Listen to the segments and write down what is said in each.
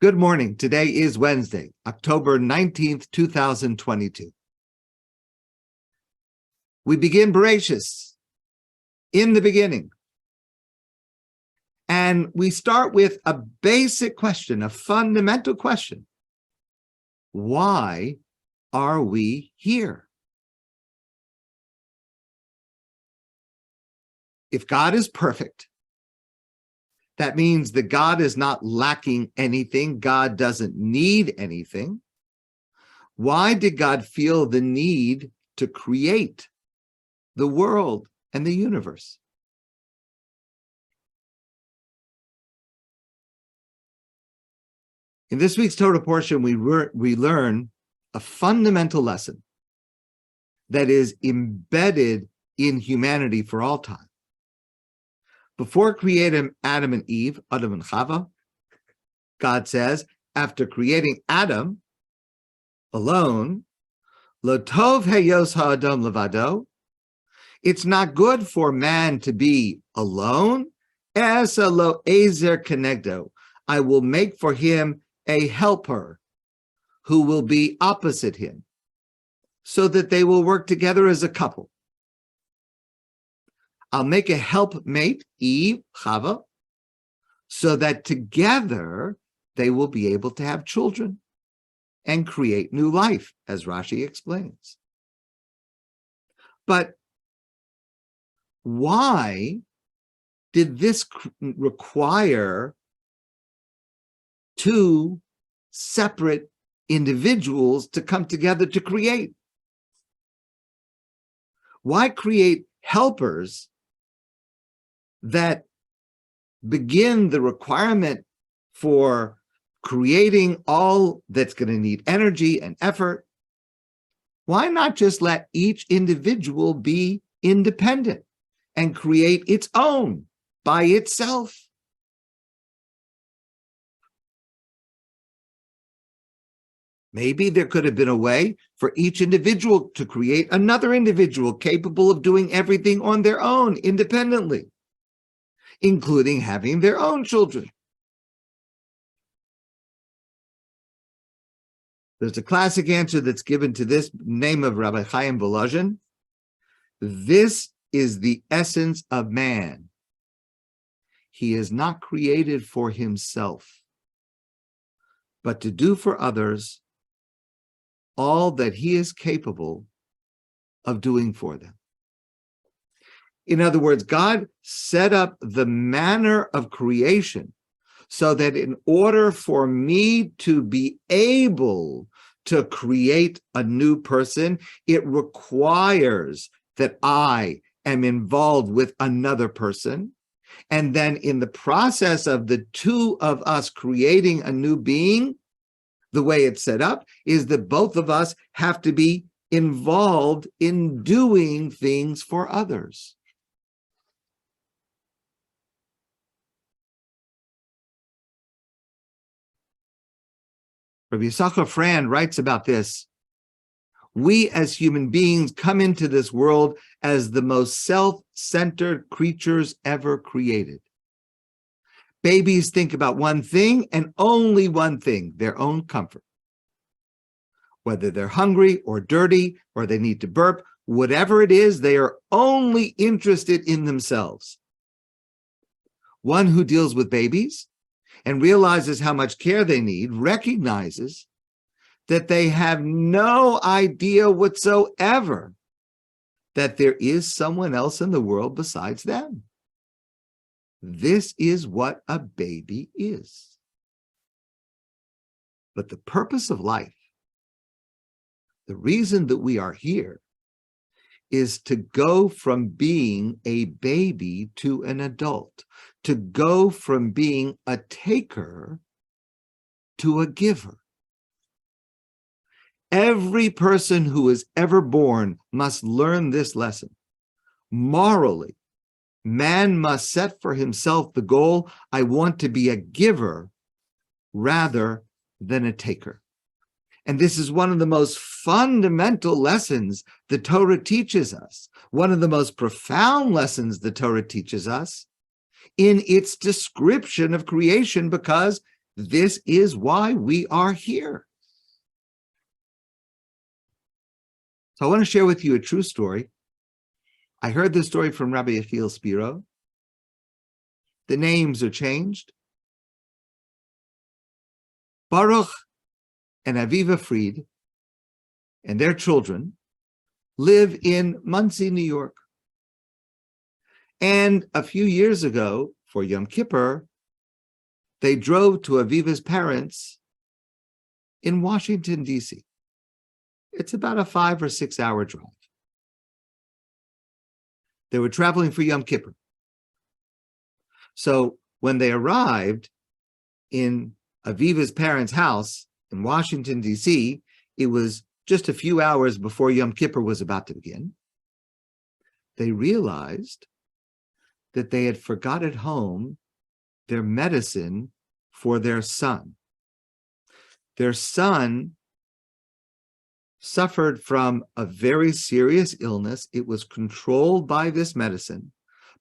Good morning. Today is Wednesday, October 19th, 2022. We begin Bereishit, in the beginning. And we start with a basic question, a fundamental question. Why are we here? If God is perfect, that means that God is not lacking anything. God doesn't need anything. Why did God feel the need to create the world and the universe? In this week's Torah portion, we learn a fundamental lesson that is embedded in humanity for all time. Before creating Adam and Eve, Adam and Chava, God says, after creating Adam alone, Lo tov heyos ha'adam levado, it's not good for man to be alone. Esa lo ezer kenegdo, I will make for him a helper who will be opposite him, so that they will work together as a couple. I'll make a helpmate, Eve, Chava, so that together they will be able to have children and create new life, as Rashi explains. But why did this require two separate individuals to come together to create? Why create helpers that begin the requirement for creating all that's going to need energy and effort? Why not just let each individual be independent and create its own by itself? Maybe there could have been a way for each individual to create another individual capable of doing everything on their own independently, including having their own children. There's a classic answer that's given to this, name of Rabbi Chaim Volozhin. This is the essence of man. He is not created for himself, but to do for others all that he is capable of doing for them. In other words, God set up the manner of creation so that in order for me to be able to create a new person, it requires that I am involved with another person. And then in the process of the two of us creating a new being, the way it's set up is that both of us have to be involved in doing things for others. Rabbi Yissocher Frand writes about this. We as human beings come into this world as the most self-centered creatures ever created. Babies think about one thing and only one thing, their own comfort. Whether they're hungry or dirty or they need to burp, whatever it is, they are only interested in themselves. One who deals with babies and realizes how much care they need recognizes that they have no idea whatsoever that there is someone else in the world besides them. This is what a baby is. But the purpose of life, the reason that we are here, is to go from being a baby to an adult, to go from being a taker to a giver. Every person who is ever born must learn this lesson. Morally, man must set for himself the goal, I want to be a giver rather than a taker. And this is one of the most fundamental lessons the Torah teaches us, one of the most profound lessons the Torah teaches us in its description of creation, because This is why we are here. So I want to share with you a true story. I heard this story from Rabbi Yechiel Spero. The names are changed. Baruch and Aviva Fried and their children live in Monsey, New York. And a few years ago, for Yom Kippur, they drove to Aviva's parents in Washington, D.C. It's about a 5 or 6 hour drive. They were traveling for Yom Kippur. So when they arrived in Aviva's parents' house in Washington, D.C., it was just a few hours before Yom Kippur was about to begin. They realized that they had forgot at home their medicine for their son. Their son suffered from a very serious illness. It was controlled by this medicine,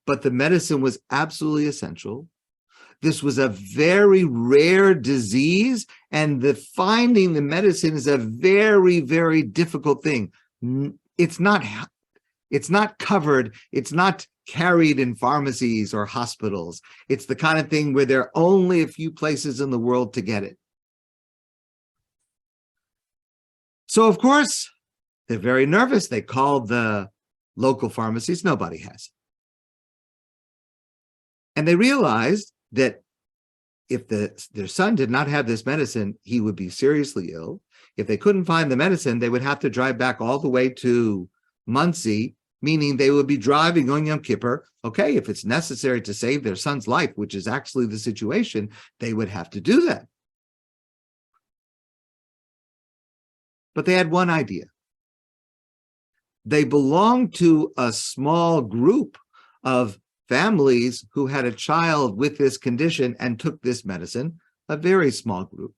but the medicine was absolutely essential. This was a very rare disease, and finding the medicine is a very, very difficult thing. It's not covered, it's not carried in pharmacies or hospitals. It's the kind of thing where there are only a few places in the world to get it. So, of course, they're very nervous. They called the local pharmacies. Nobody has it. And they realized that if their son did not have this medicine, he would be seriously ill. If they couldn't find the medicine, they would have to drive back all the way to Monsey, meaning they would be driving on Yom Kippur. Okay, if it's necessary to save their son's life, which is actually the situation, they would have to do that. But they had one idea. They belonged to a small group of families who had a child with this condition and took this medicine, a very small group.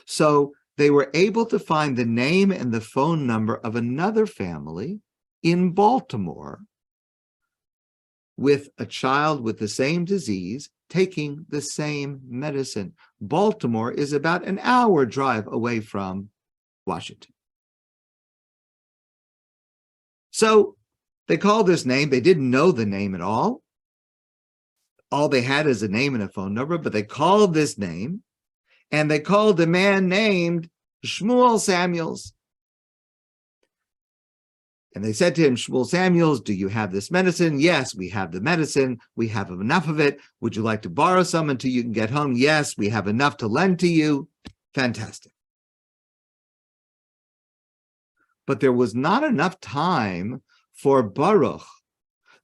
So they were able to find the name and the phone number of another family in Baltimore with a child with the same disease taking the same medicine. Baltimore is about an hour drive away from Washington. So they called this name. They didn't know the name at all. All they had is a name and a phone number, but they called this name, and they called a man named Shmuel Samuels. And they said to him, Shmuel Samuels, do you have this medicine? Yes, we have the medicine. We have enough of it. Would you like to borrow some until you can get home? Yes, we have enough to lend to you. Fantastic. But there was not enough time for Baruch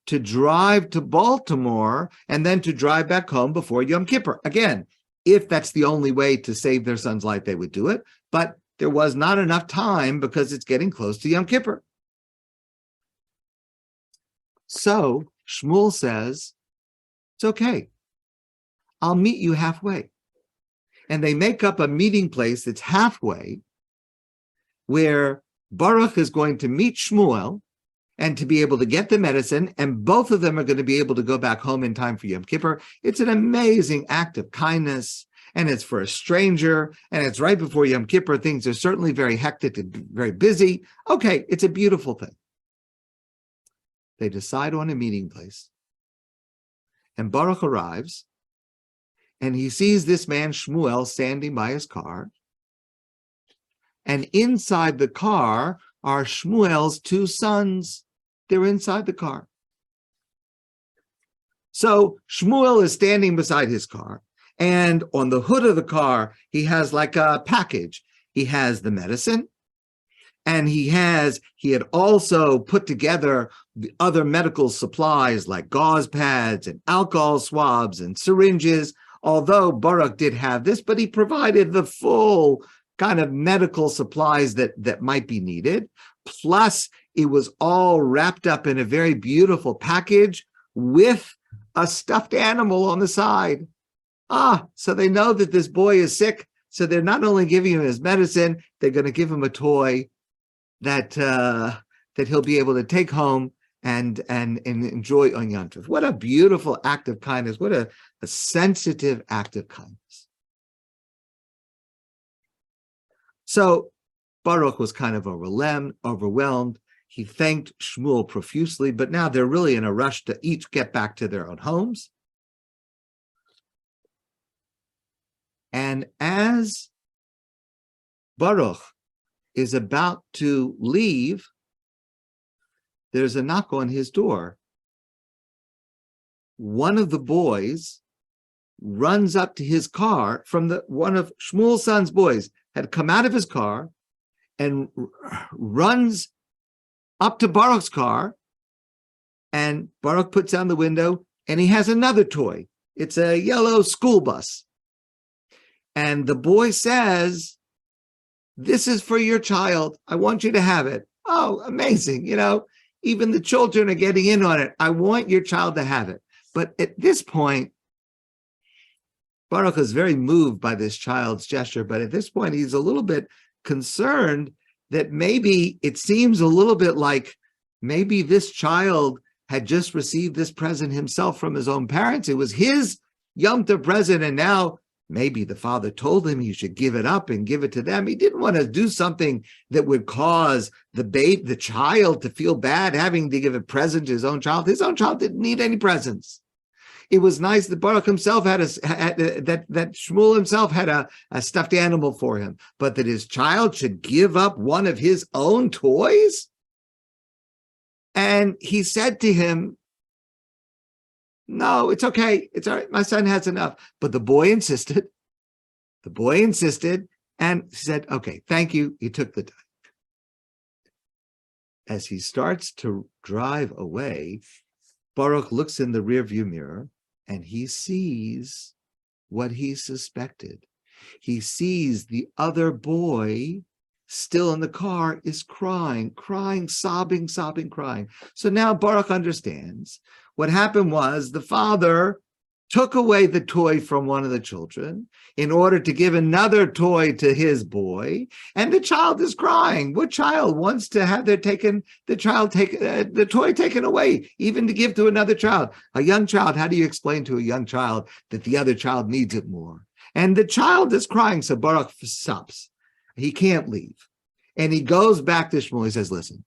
to drive to Baltimore and then to drive back home before Yom Kippur. Again, if that's the only way to save their son's life, they would do it. But there was not enough time because it's getting close to Yom Kippur. So Shmuel says, it's okay. I'll meet you halfway. And they make up a meeting place that's halfway where Baruch is going to meet Shmuel and to be able to get the medicine, and both of them are going to be able to go back home in time for Yom Kippur. It's an amazing act of kindness, and it's for a stranger, and it's right before Yom Kippur. Things are certainly very hectic and very busy. Okay, it's a beautiful thing. They decide on a meeting place, and Baruch arrives, and he sees this man, Shmuel, standing by his car, and inside the car are Shmuel's two sons. They're inside the car. So Shmuel is standing beside his car, and on the hood of the car, he has like a package. He has the medicine, and he had also put together the other medical supplies like gauze pads and alcohol swabs and syringes. Although Baruch did have this, but he provided the full kind of medical supplies that might be needed. Plus, it was all wrapped up in a very beautiful package with a stuffed animal on the side. So they know that this boy is sick. So they're not only giving him his medicine, they're going to give him a toy that he'll be able to take home and enjoy on Yom Tov. What a beautiful act of kindness. What a sensitive act of kindness. So Baruch was kind of overwhelmed. He thanked Shmuel profusely, but now they're really in a rush to each get back to their own homes. And as Baruch is about to leave, there's a knock on his door. One of the boys runs up to his car one of Shmuel's son's boys had come out of his car and runs up to Baruch's car, and Baruch puts down the window and he has another toy. It's a yellow school bus. And the boy says, "This is for your child. I want you to have it." Oh, amazing. Even the children are getting in on it. I want your child to have it. But at this point, Baruch is very moved by this child's gesture. But at this point, he's a little bit concerned that maybe it seems a little bit like maybe this child had just received this present himself from his own parents. It was his Yom Tov present, and now maybe the father told him he should give it up and give it to them. He didn't want to do something that would cause the child to feel bad having to give a present to his own child. His own child didn't need any presents. It was nice that Baruch himself that Shmuel himself had a stuffed animal for him, but that his child should give up one of his own toys? And he said to him, "No, it's okay. It's all right. My son has enough." But the boy insisted. And said, "Okay, thank you." He took the time. As he starts to drive away, Baruch looks in the rearview mirror and he sees what he suspected. He sees the other boy still in the car is crying, sobbing, crying. So now Baruch understands what happened was the father took away the toy from one of the children in order to give another toy to his boy, and the child is crying. What child wants to have the toy taken away, even to give to another child? A young child, how do you explain to a young child that the other child needs it more? And the child is crying, so Baruch stops. He can't leave. And he goes back to Shmuel. He says, "Listen,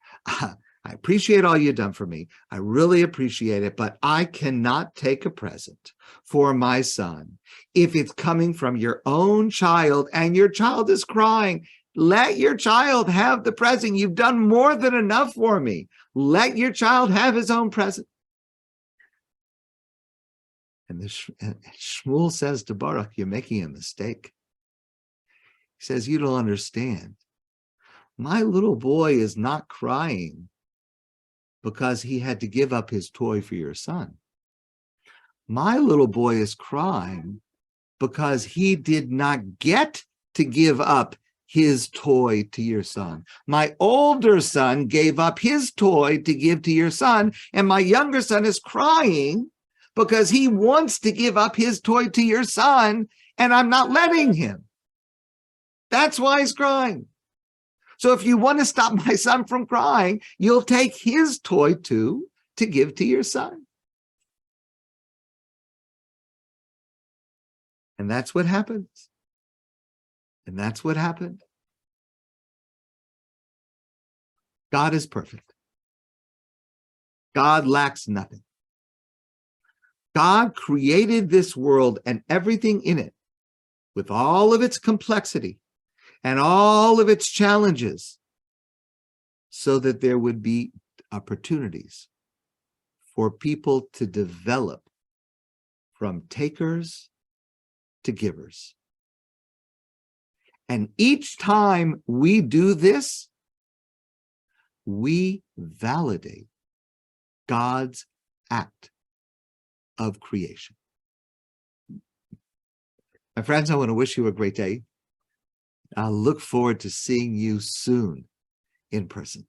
I appreciate all you've done for me. I really appreciate it, but I cannot take a present for my son if it's coming from your own child and your child is crying. Let your child have the present. You've done more than enough for me. Let your child have his own present." And Shmuel says to Baruch, "You're making a mistake." He says, "You don't understand. My little boy is not crying because he had to give up his toy for your son. My little boy is crying because he did not get to give up his toy to your son. My older son gave up his toy to give to your son, and my younger son is crying because he wants to give up his toy to your son, and I'm not letting him. That's why he's crying. So if you want to stop my son from crying, you'll take his toy too to give to your son." And that's what happens. And that's what happened. God is perfect. God lacks nothing. God created this world and everything in it with all of its complexity and all of its challenges so that there would be opportunities for people to develop from takers to givers. And each time we do this, we validate God's act of creation. My friends, I want to wish you a great day. I look forward to seeing you soon in person.